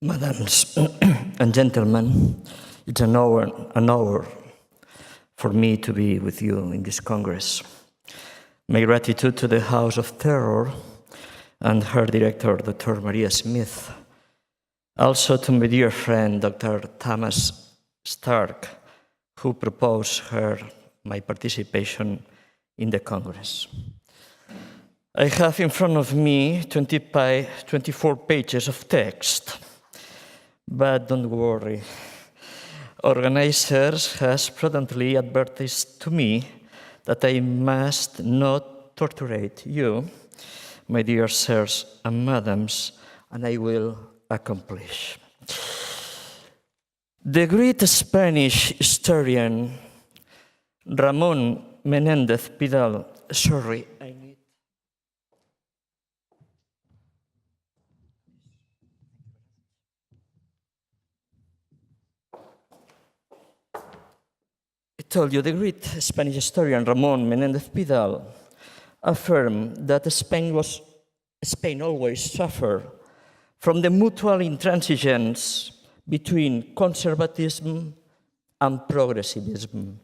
Madams and gentlemen, it's an honor for me to be with you in this Congress. My gratitude to the House of Terror and her director, Dr. Maria Smith. Also to my dear friend, Dr. Thomas Stark, who proposed my participation in the Congress. I have in front of me 24 pages of text, but don't worry. Organizers has prudently advertised to me that I must not torture you, my dear sirs and madams, and I will accomplish. The great Spanish historian Ramón Menéndez Pidal, the great Spanish historian Ramón Menéndez Pidal affirmed that Spain always suffered from the mutual intransigence between conservatism and progressivism,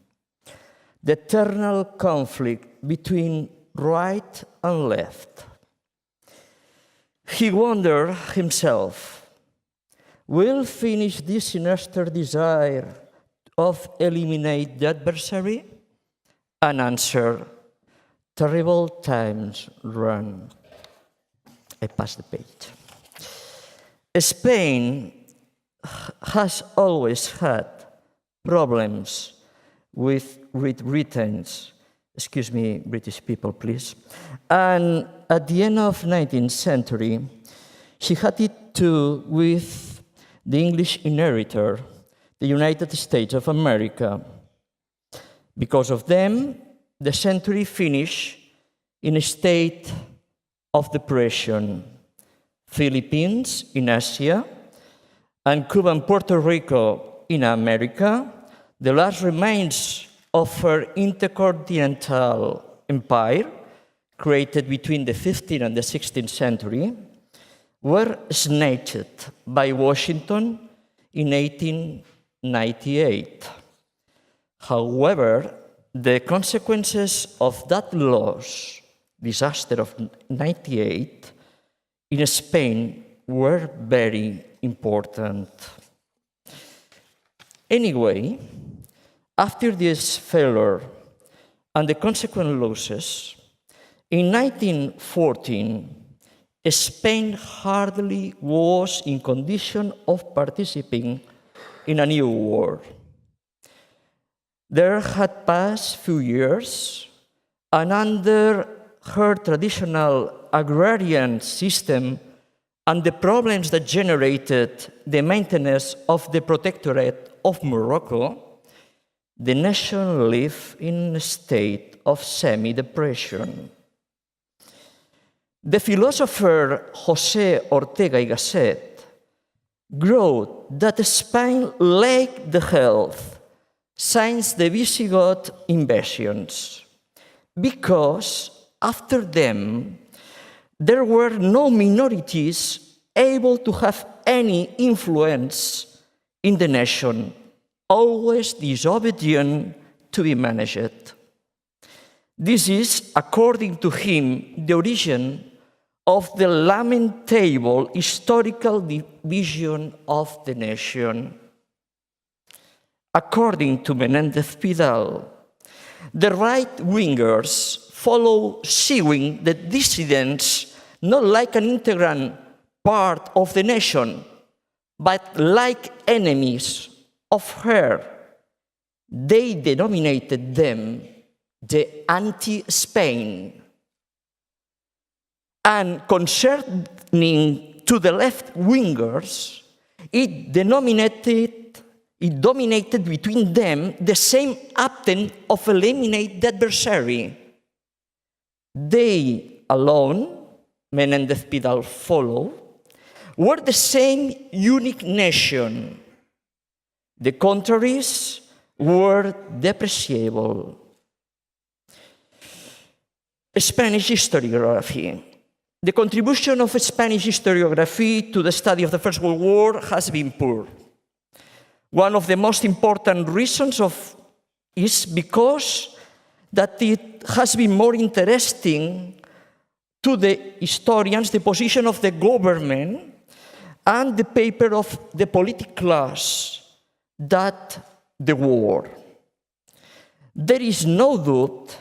the eternal conflict between right and left. He wondered himself, will finish this sinister desire of eliminate the adversary? An answer, terrible times run. I pass the page. Spain has always had problems with Britons. Excuse me, British people, please. And at the end of 19th century, she had it too with the English inheritor, the United States of America. Because of them, the century finished in a state of depression. Philippines in Asia and Cuba and Puerto Rico in America, the last remains of her intercontinental empire, created between the 15th and the 16th century, were snatched by Washington in 1898. However, the consequences of that loss, disaster of 98, in Spain were very important. Anyway, after this failure and the consequent losses, in 1914, Spain hardly was in condition of participating in a new war. There had passed few years, and under her traditional agrarian system and the problems that generated the maintenance of the protectorate of Morocco, the nation lived in a state of semi-depression. The philosopher José Ortega y Gasset wrote that Spain lacked the health since the Visigoth invasions, because after them, there were no minorities able to have any influence in the nation, always disobedient to be managed. This is, according to him, the origin of the lamentable historical division of the nation. According to Menéndez Pidal, the right-wingers follow seeing the dissidents not like an integral part of the nation, but like enemies of her. They denominated them the anti-Spain. And concerning to the left-wingers, it dominated between them the same attempt of eliminate the adversary. They alone, Menéndez Pidal followed, were the same unique nation. The contraries were depreciable. Spanish historiography the contribution of Spanish historiography to the study of the First World War has been poor. One of the most important reasons is because that it has been more interesting to the historians the position of the government and the paper of the political class than the war. There is no doubt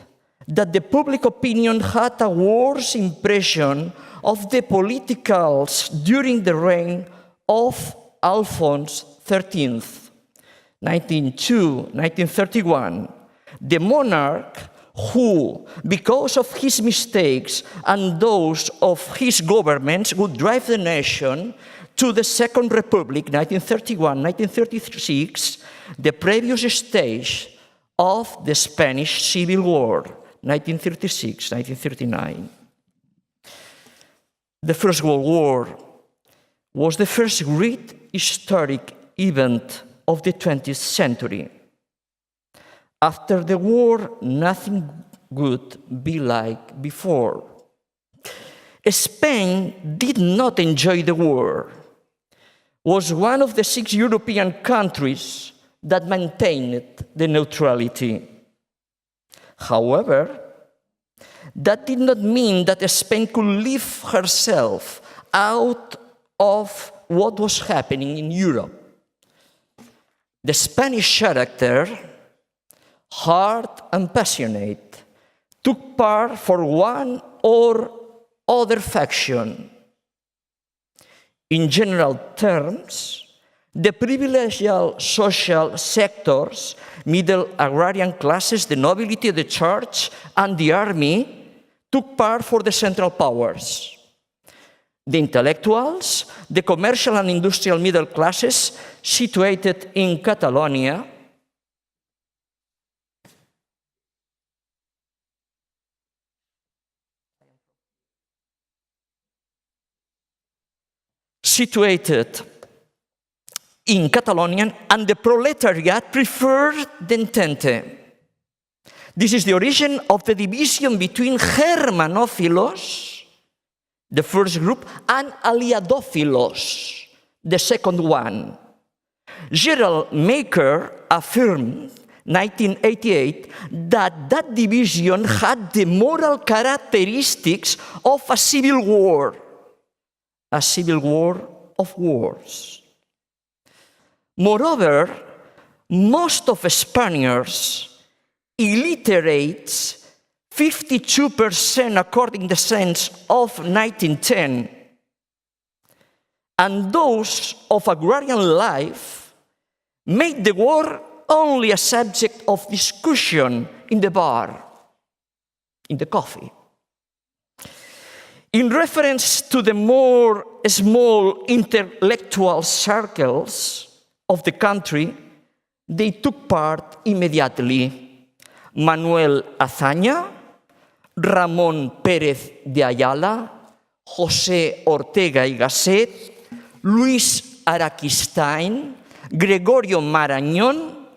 that the public opinion had a worse impression of the politicals during the reign of Alphonse XIII, 1902-1931, the monarch who, because of his mistakes and those of his governments, would drive the nation to the Second Republic, 1931-1936, the previous stage of the Spanish Civil War, 1936-1939. The First World War was the first great historic event of the 20th century. After the war, nothing would be like before. Spain did not enjoy the war. Was one of the 6 European countries that maintained the neutrality. However, that did not mean that Spain could leave herself out of what was happening in Europe. The Spanish character, hard and passionate, took part for one or other faction. In general terms, the privileged social sectors, middle agrarian classes, the nobility, the church, and the army took part for the central powers. The intellectuals, the commercial and industrial middle classes situated in Catalonia, and the proletariat preferred the Entente. This is the origin of the division between Germanophilos, the first group, and Aliadophilos, the second one. Gerald Maker affirmed, 1988, that division had the moral characteristics of a civil war of wars. Moreover, most of Spaniards, illiterates, 52% according to the census of 1910, and those of agrarian life made the war only a subject of discussion in the bar, in the coffee. In reference to the more small intellectual circles of the country, they took part immediately. Manuel Azaña, Ramón Pérez de Ayala, José Ortega y Gasset, Luis Araquistain, Gregorio Marañón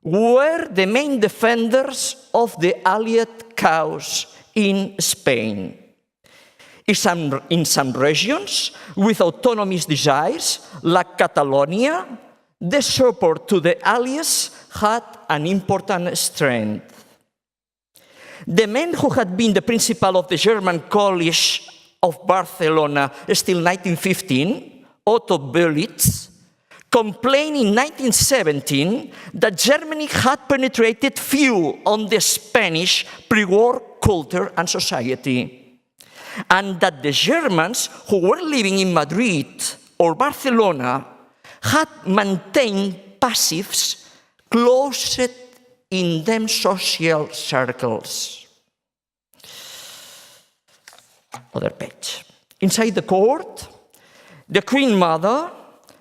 were the main defenders of the Allied cause in Spain. In some regions with autonomous desires, like Catalonia, the support to the Allies had an important strength. The man who had been the principal of the German College of Barcelona still 1915, Otto Berlitz, complained in 1917 that Germany had penetrated few on the Spanish pre-war culture and society, and that the Germans who were living in Madrid or Barcelona had maintained passives closet in them social circles. Other page. Inside the court, the Queen Mother,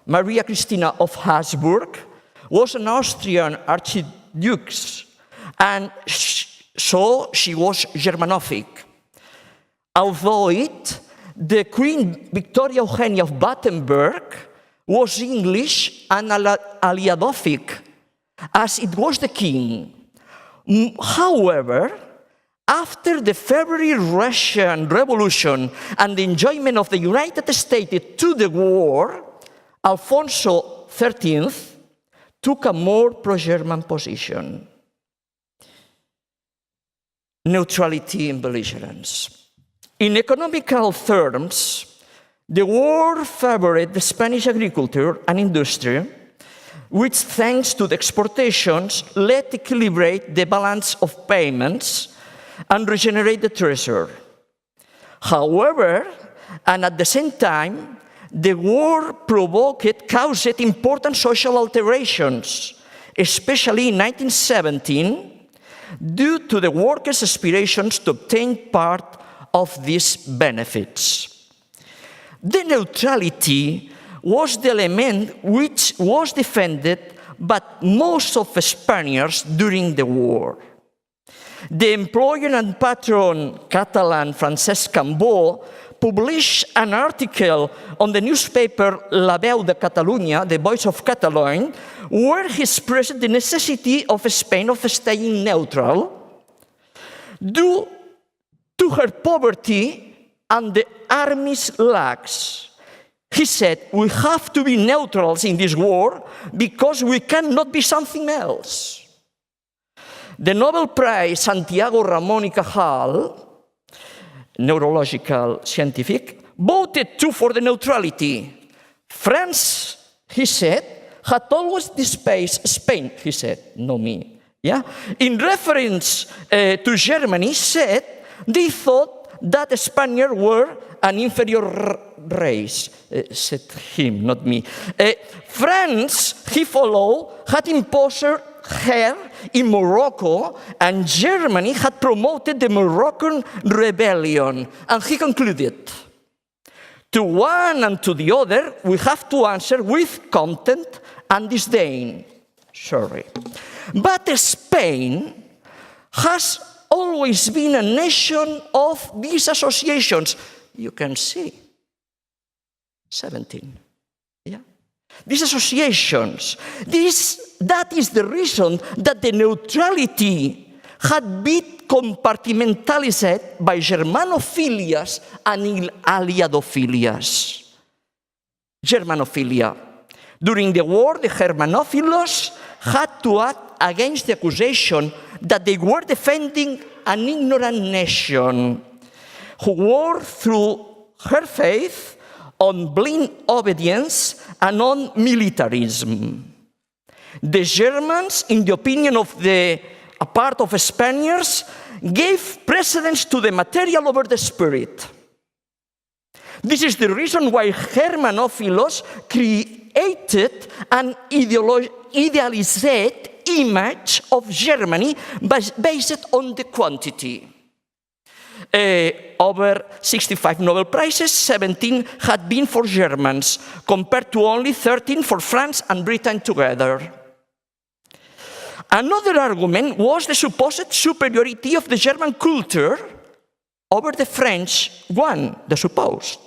Maria Christina of Habsburg, was an Austrian archduke, and so she was Germanophic. Although the Queen Victoria Eugenia of Battenberg was English and Aliadophic, as it was the king. However, after the February Russian Revolution and the enjoyment of the United States to the war, Alfonso XIII took a more pro-German position. Neutrality and belligerence. In economical terms, the war favored the Spanish agriculture and industry, which, thanks to the exportations, led to equilibrate the balance of payments and regenerate the treasury. However, and at the same time, the war caused important social alterations, especially in 1917, due to the workers' aspirations to obtain part of these benefits. The neutrality was the element which was defended by most of the Spaniards during the war. The employer and patron Catalan Francesc Cambó published an article on the newspaper La Veu de Catalunya, the Voice of Catalogne, where he expressed the necessity of Spain of staying neutral due to her poverty and the army's lacks. He said, we have to be neutrals in this war because we cannot be something else. The Nobel Prize Santiago Ramon y Cajal, neurological scientific, voted too for the neutrality. France, he said, had always despised Spain, he said, no me. Yeah? In reference to Germany, said they thought that the Spaniards were an inferior race, said him, not me. France, he followed, had imposed her in Morocco, and Germany had promoted the Moroccan rebellion. And he concluded, to one and to the other, we have to answer with contempt and disdain. Sorry. But Spain has always been a nation of these associations. You can see, 17. Yeah? These associations, that is the reason that the neutrality had been compartmentalized by Germanophilias and Alliadophilias. Germanophilia. During the war, the Germanophilos had to act against the accusation that they were defending an ignorant nation who wore through her faith on blind obedience and on militarism. The Germans, in the opinion of a part of Spaniards, gave precedence to the material over the spirit. This is the reason why Germanophilos created an idealized image of Germany based on the quantity. Over 65 Nobel Prizes, 17 had been for Germans, compared to only 13 for France and Britain together. Another argument was the supposed superiority of the German culture over the French one, the supposed.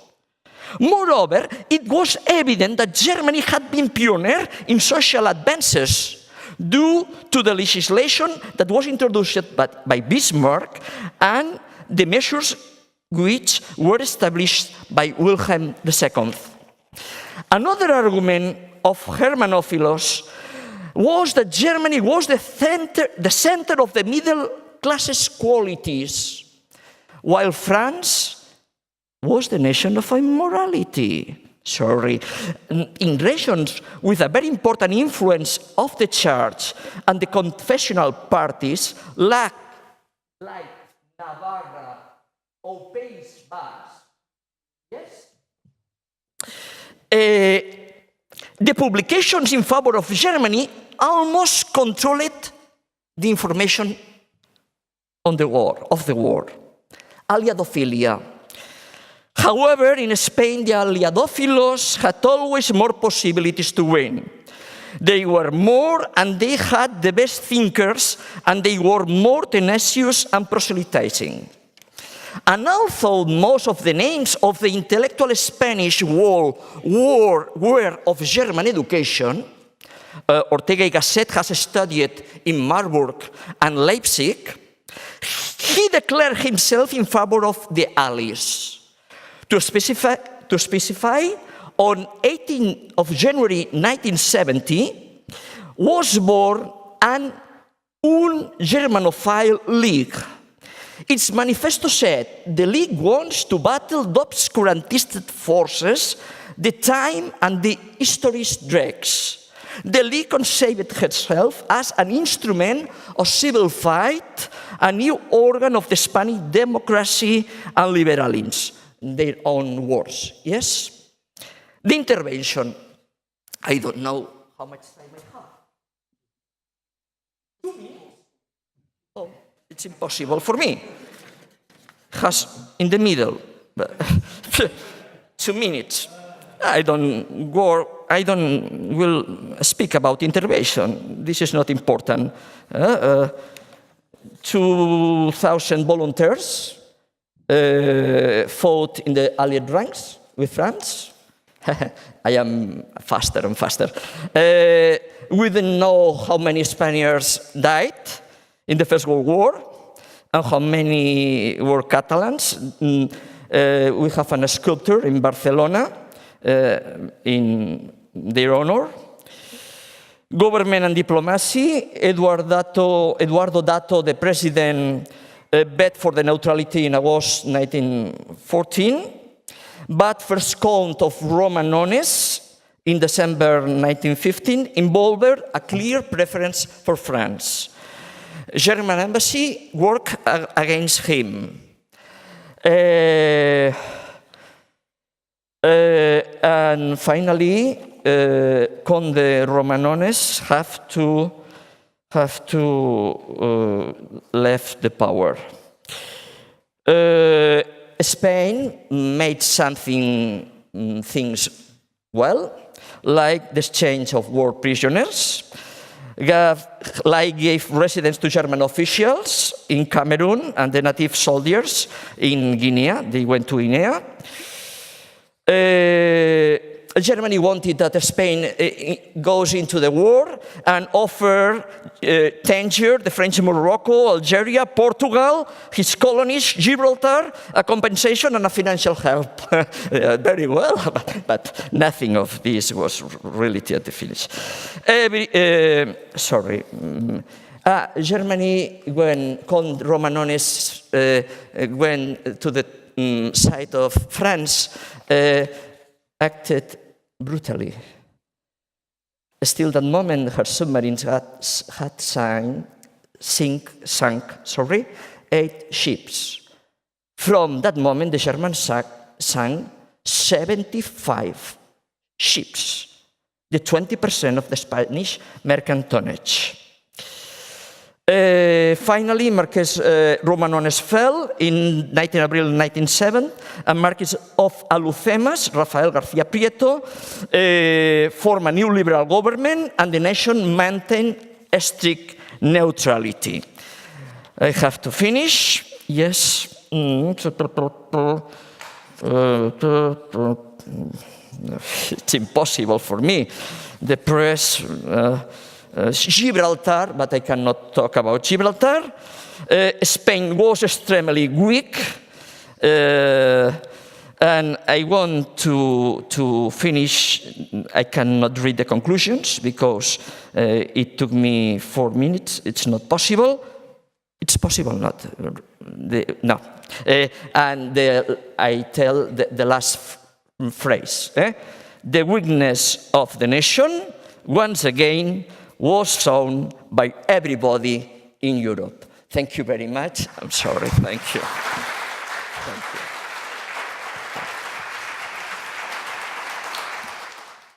Moreover, it was evident that Germany had been pioneer in social advances due to the legislation that was introduced by Bismarck and the measures which were established by Wilhelm II. Another argument of Germanophilos was that Germany was the center of the middle class's qualities, while France was the nation of immorality. In regions with a very important influence of the church and the confessional parties, like Navarra or País Basque, yes? The publications in favor of Germany almost controlled the information on the war, of the war. Alliadophilia. However, in Spain, the Alliadophilos had always more possibilities to win. They were more, and they had the best thinkers, and they were more tenacious and proselytizing. And although most of the names of the intellectual Spanish war were of German education, Ortega y Gasset has studied in Marburg and Leipzig, he declared himself in favor of the Allies. To specify, on 18th of January 1970 was born an Germanophile League. Its manifesto said the League wants to battle the obscurantist forces the time and the history drags. The League conceived itself as an instrument of civil fight, a new organ of the Spanish democracy and liberalism. Their own words, yes? The intervention, I don't know how much time I have. 2 minutes? Oh, it's impossible for me. Has in the middle, 2 minutes. I don't will speak about intervention. This is not important. 2,000 volunteers fought in the Allied ranks with France. I am faster and faster. We don't know how many Spaniards died in the First World War and how many were Catalans. We have a sculpture in Barcelona in their honor. Government and diplomacy, Eduardo Dato, the president, bet for the neutrality in August 1914, but first count of Romanones in December 1915 involved a clear preference for France. German embassy worked against him. And finally, Conde Romanones have to left the power. Spain made things well, like the exchange of war prisoners, gave residence to German officials in Cameroon and the native soldiers in Guinea. They went to Guinea. Germany wanted that Spain goes into the war and offer Tangier, the French Morocco, Algeria, Portugal, his colonies, Gibraltar, a compensation and a financial help. Very well, but nothing of this was reality at the finish. Germany, when Conde Romanones went to the side of France, acted brutally. Still that moment, her submarines had sunk 8 ships. From that moment, the Germans sank 75 ships, the 20% of the Spanish merchant tonnage. Finally, Marquess Romanones fell in 19 April 1907, and Marquis of Alhucemas, Rafael García Prieto, formed a new liberal government, and the nation maintained strict neutrality. I have to finish. Yes. It's impossible for me. The press... Gibraltar, but I cannot talk about Gibraltar. Spain was extremely weak, and I want to finish. I cannot read the conclusions because it took me 4 minutes. It's not possible. It's possible, not no. And I tell the last phrase. The weakness of the nation, once again, was shown by everybody in Europe. Thank you very much. I'm sorry. Thank you. Thank you.